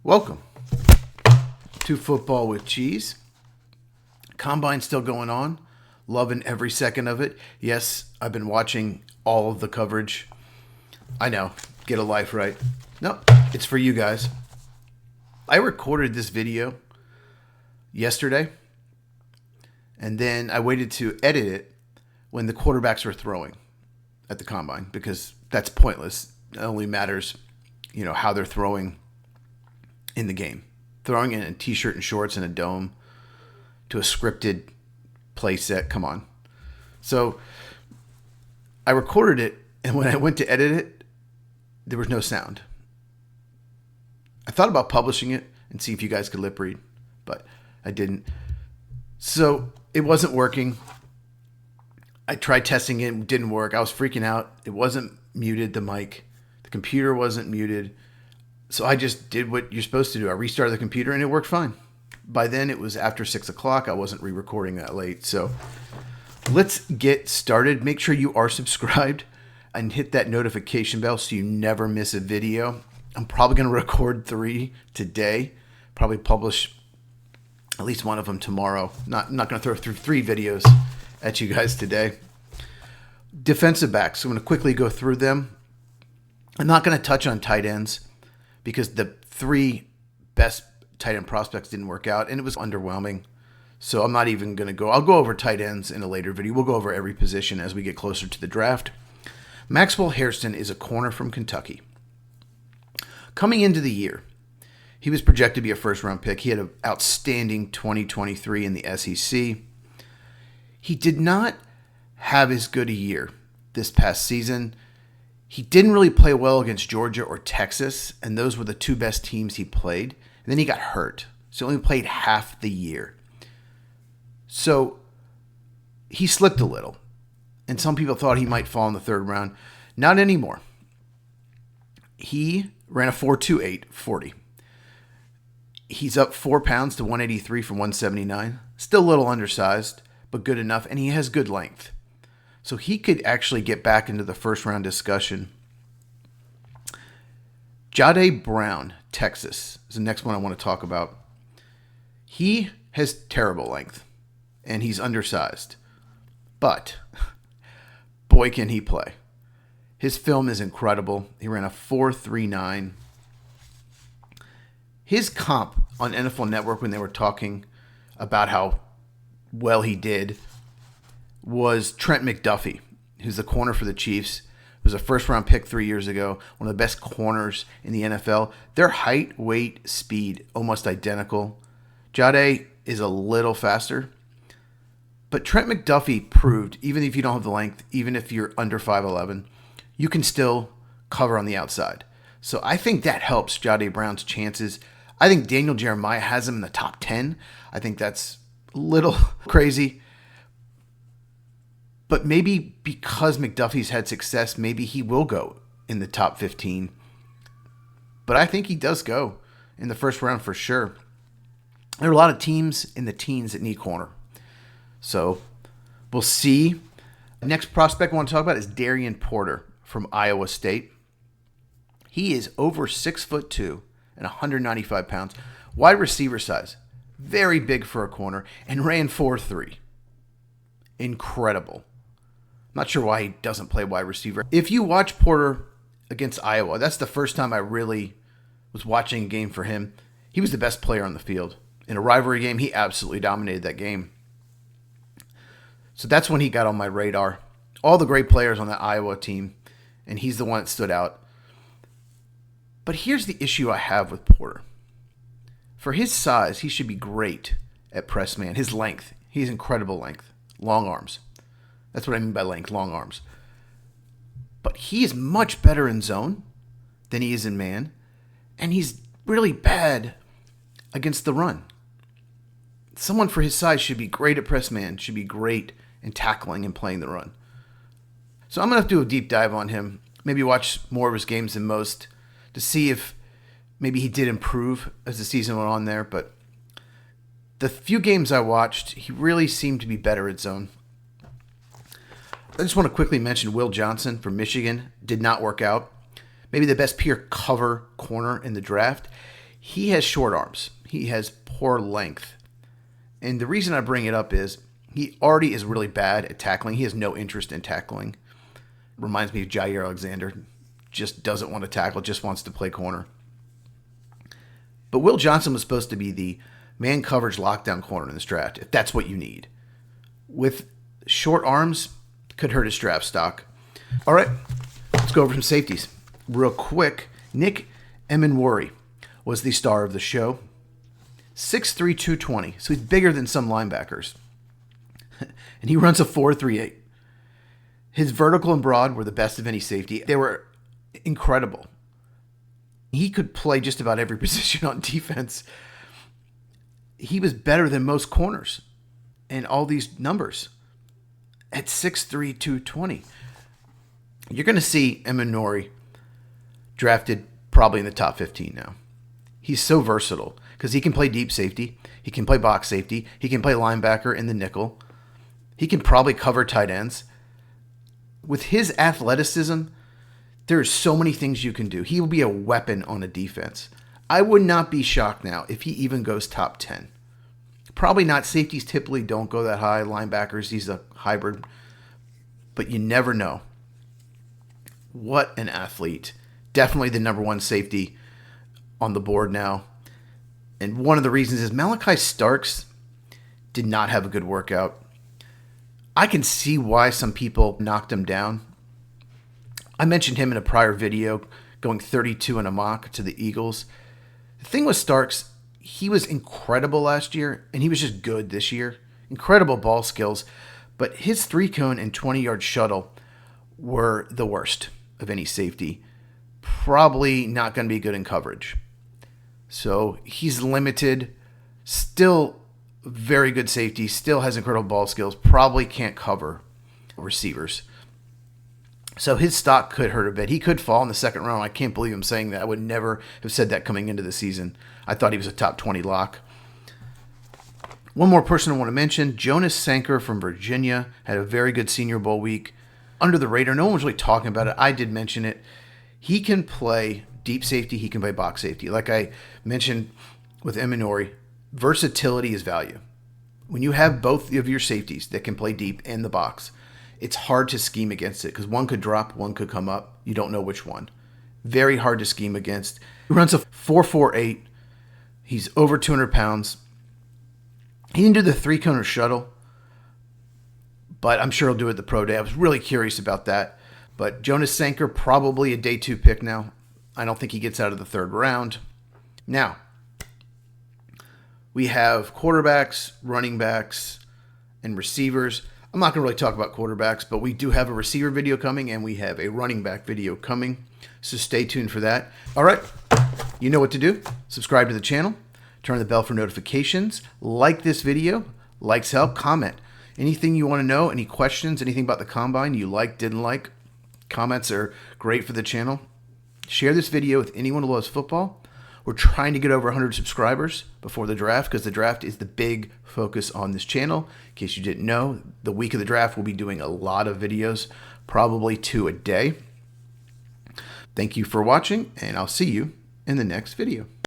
Welcome to Football with Cheese. Combine's still going on. Loving every second of it. Yes, I've been watching all of the coverage. I know. Get a life, right? No, it's for you guys. I recorded this video yesterday, and then I waited to edit it when the quarterbacks were throwing at the Combine, because that's pointless. It only matters, how they're throwing in the game. Throwing in a t-shirt and shorts in a dome to a scripted play set. Come on. So I recorded it, and when I went to edit it, there was no sound. I thought about publishing it and see if you guys could lip read, but I didn't. So it wasn't working. I tried testing it. It didn't work. I was freaking out. It wasn't muted, the mic. The computer wasn't muted. So I just did what you're supposed to do. I restarted the computer and it worked fine. By then it was after 6 o'clock. I wasn't re-recording that late. So let's get started. Make sure you are subscribed and hit that notification bell so you never miss a video. I'm probably going to record 3 today. Probably publish at least one of them tomorrow. I'm not going to throw through 3 videos at you guys today. Defensive backs. So I'm going to quickly go through them. I'm not going to touch on tight ends, because the 3 best tight end prospects didn't work out, and it was underwhelming. So I'm not even going to go. I'll go over tight ends in a later video. We'll go over every position as we get closer to the draft. Maxwell Hairston is a corner from Kentucky. Coming into the year, he was projected to be a first-round pick. He had an outstanding 2023 in the SEC. He did not have as good a year this past season. He didn't really play well against Georgia or Texas, and those were the 2 best teams he played. And then he got hurt, so he only played half the year. So he slipped a little, and some people thought he might fall in the 3rd round. Not anymore. He ran a 4.28 40. He's up 4 pounds to 183 from 179. Still a little undersized, but good enough, and he has good length. So he could actually get back into the first round discussion. Jahdae Brown, Texas, is the next one I want to talk about. He has terrible length, and he's undersized. But, boy, can he play. His film is incredible. He ran a 4.39. His comp on NFL Network, when they were talking about how well he did, was Trent McDuffie, who's the corner for the Chiefs. Was a first-round pick 3 years ago, one of the best corners in the NFL. Their height, weight, speed, almost identical. Jahdae is a little faster. But Trent McDuffie proved, even if you don't have the length, even if you're under 5'11", you can still cover on the outside. So I think that helps Jahdae Brown's chances. I think Daniel Jeremiah has him in the top 10. I think that's a little crazy. But maybe because McDuffie's had success, maybe he will go in the top 15. But I think he does go in the first round for sure. There are a lot of teams in the teens that need corner. So we'll see. Next prospect I want to talk about is Darian Porter from Iowa State. He is over 6'2" and 195 pounds. Wide receiver size. Very big for a corner. And ran 4.3. Incredible. Not sure why he doesn't play wide receiver. If you watch Porter against Iowa, that's the first time I really was watching a game for him. He was the best player on the field. In a rivalry game, he absolutely dominated that game. So that's when he got on my radar. All the great players on that Iowa team, and he's the one that stood out. But here's the issue I have with Porter. For his size, he should be great at press man. His length, he has incredible length. Long arms. That's what I mean by length, long arms. But he is much better in zone than he is in man. And he's really bad against the run. Someone for his size should be great at press man, should be great in tackling and playing the run. So I'm going to have to do a deep dive on him. Maybe watch more of his games than most to see if maybe he did improve as the season went on there. But the few games I watched, he really seemed to be better at zone. I just want to quickly mention Will Johnson from Michigan. Did not work out. Maybe the best pure cover corner in the draft. He has short arms. He has poor length. And the reason I bring it up is he already is really bad at tackling. He has no interest in tackling. Reminds me of Jair Alexander. Just doesn't want to tackle, just wants to play corner. But Will Johnson was supposed to be the man coverage lockdown corner in this draft, if that's what you need. With short arms, could hurt his draft stock. All right, let's go over some safeties. Real quick, Nick Emenwori was the star of the show. 6'3", 220, so he's bigger than some linebackers. And he runs a 4.38. His vertical and broad were the best of any safety. They were incredible. He could play just about every position on defense. He was better than most corners and all these numbers at 6'3", 220. You're going to see Emenwori drafted probably in the top 15 now. He's so versatile because he can play deep safety. He can play box safety. He can play linebacker in the nickel. He can probably cover tight ends. With his athleticism, there are so many things you can do. He will be a weapon on a defense. I would not be shocked now if he even goes top 10. Probably not. Safeties typically don't go that high. Linebackers, he's a hybrid. But you never know. What an athlete. Definitely the number one safety on the board now. And one of the reasons is Malachi Starks did not have a good workout. I can see why some people knocked him down. I mentioned him in a prior video, going 32 in a mock to the Eagles. The thing with Starks, he was incredible last year, and he was just good this year. Incredible ball skills, but his 3-cone and 20-yard shuttle were the worst of any safety. Probably not going to be good in coverage. So he's limited. Still very good safety. Still has incredible ball skills. Probably can't cover receivers. So his stock could hurt a bit. He could fall in the second round. I can't believe I'm saying that. I would never have said that coming into the season. I thought he was a top 20 lock. One more person I want to mention, Jonas Sanker from Virginia, had a very good Senior Bowl week. Under the radar, no one was really talking about it. I did mention it. He can play deep safety. He can play box safety. Like I mentioned with Emenwori, versatility is value. When you have both of your safeties that can play deep in the box, it's hard to scheme against it because one could drop, one could come up. You don't know which one. Very hard to scheme against. He runs a 4.48. He's over 200 pounds. He didn't do the 3-cone shuttle, but I'm sure he'll do it at the pro day. I was really curious about that. But Jonas Sanker, probably a day 2 pick now. I don't think he gets out of the third round. Now, we have quarterbacks, running backs, and receivers. I'm not going to really talk about quarterbacks, but we do have a receiver video coming, and we have a running back video coming. So stay tuned for that. All right, you know what to do. Subscribe to the channel. Turn the bell for notifications. Like this video. Likes help. Comment. Anything you want to know, any questions, anything about the Combine you like, didn't like. Comments are great for the channel. Share this video with anyone who loves football. We're trying to get over 100 subscribers before the draft because the draft is the big focus on this channel. In case you didn't know, the week of the draft we'll be doing a lot of videos, probably 2 a day. Thank you for watching, and I'll see you in the next video.